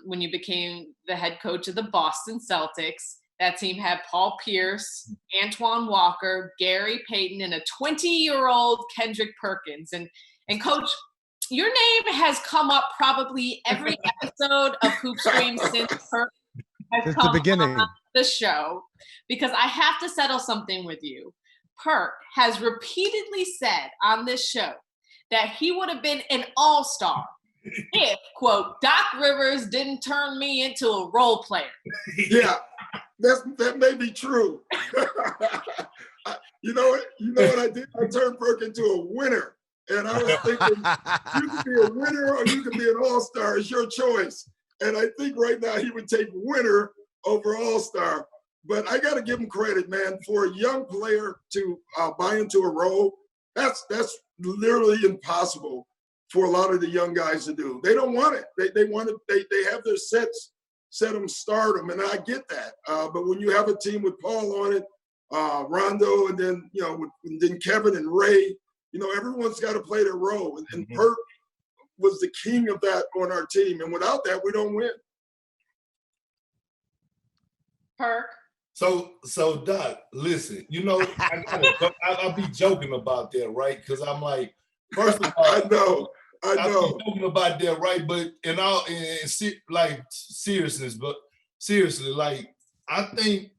when you became the head coach of the Boston Celtics. That team had Paul Pierce, Antoine Walker, Gary Payton, and a 20-year-old Kendrick Perkins. And Coach, your name has come up probably every episode of Hoop Stream since Perk has Since the come beginning. on the show, because I have to settle something with you. Perk has repeatedly said on this show that he would have been an all-star if, quote, Doc Rivers didn't turn me into a role player. Yeah, that may be true. You know what I did? I turned Perk into a winner. And I was thinking, you can be a winner or you can be an all-star. It's your choice. And I think right now he would take winner over all-star. But I got to give him credit, man, for a young player to buy into a role. That's literally impossible for a lot of the young guys to do. They don't want it. They want it. They have their set them, start them, and I get that. But when you have a team with Paul on it, Rondo, and then and then Kevin and Ray, everyone's got to play their role. And Perk was the king of that on our team, and without that, we don't win. Perk. So Doc, listen, I'll be joking about that, right? Because I'm like, first of all, I know. I'll be joking about that, right? But seriously, like, I think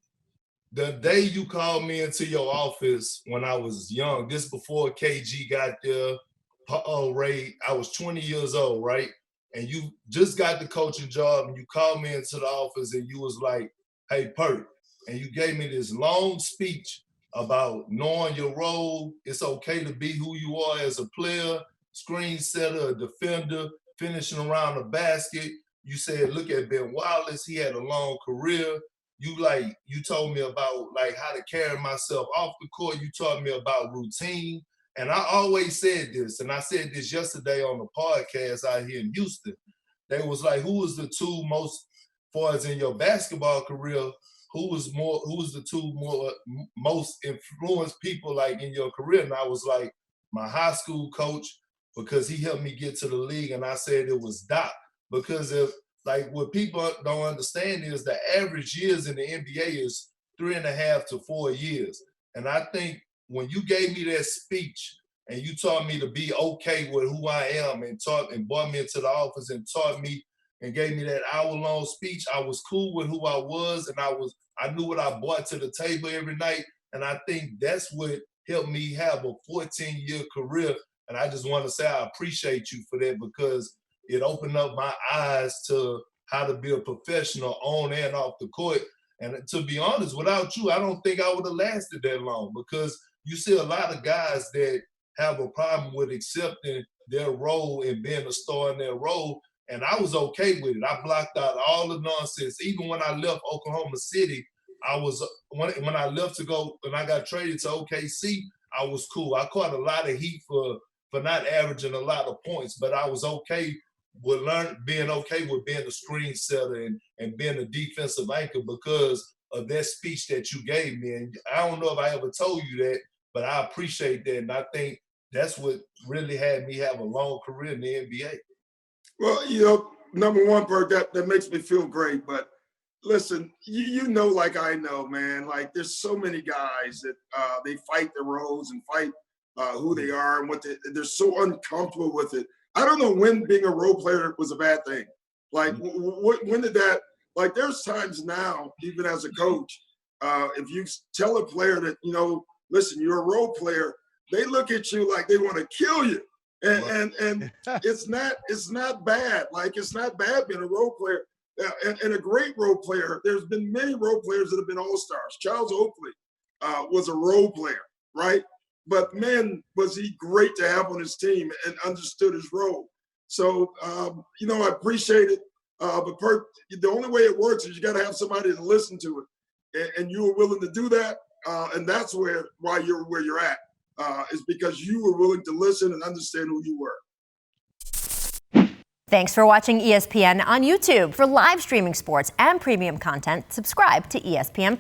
the day you called me into your office when I was young, this before KG got there, Ray, I was 20 years old, right? And you just got the coaching job, and you called me into the office, and you was like, "Hey, Perk," and you gave me this long speech about knowing your role. It's okay to be who you are as a player, screen setter, a defender, finishing around the basket. You said, look at Ben Wallace. He had a long career. You told me about like how to carry myself off the court. You taught me about routine. And I always said this, and I said this yesterday on the podcast out here in Houston. They was like, who was the two most, far as in your basketball career, who was the two most influenced people like in your career? And I was like, my high school coach, because he helped me get to the league. And I said it was Doc, because what people don't understand is the average years in the NBA is 3.5 to 4 years. And I think when you gave me that speech and you taught me to be okay with who I am and brought me into the office and taught me and gave me that hour-long speech, I was cool with who I was, and I knew what I brought to the table every night. And I think that's what helped me have a 14-year career. And I just want to say I appreciate you for that, because it opened up my eyes to how to be a professional on and off the court. And to be honest, without you, I don't think I would have lasted that long, because you see a lot of guys that have a problem with accepting their role and being a star in their role. And I was okay with it. I blocked out all the nonsense. Even when I left Oklahoma City, when I left to go, when I got traded to OKC, I was cool. I caught a lot of heat for not averaging a lot of points, but I was okay with being okay with being a screen setter and being a defensive anchor because of that speech that you gave me. And I don't know if I ever told you that, but I appreciate that. And I think that's what really had me have a long career in the NBA. Well, number one, Perk, that makes me feel great. But listen, like I know, man, like there's so many guys that they fight their roles and fight who they are and they're so uncomfortable with it. I don't know when being a role player was a bad thing. Like, when did that, like, there's times now, even as a coach, if you tell a player that, listen, you're a role player, they look at you like they want to kill you. And it's not bad. Like, it's not bad being a role player. And a great role player, there's been many role players that have been all-stars. Charles Oakley was a role player, right? But man, was he great to have on his team and understood his role. So, I appreciate it. But Perk, the only way it works is you got to have somebody to listen to it. And you were willing to do that. And that's why you're where you're at, is because you were willing to listen and understand who you were. Thanks for watching ESPN on YouTube. For live streaming sports and premium content, subscribe to ESPN+.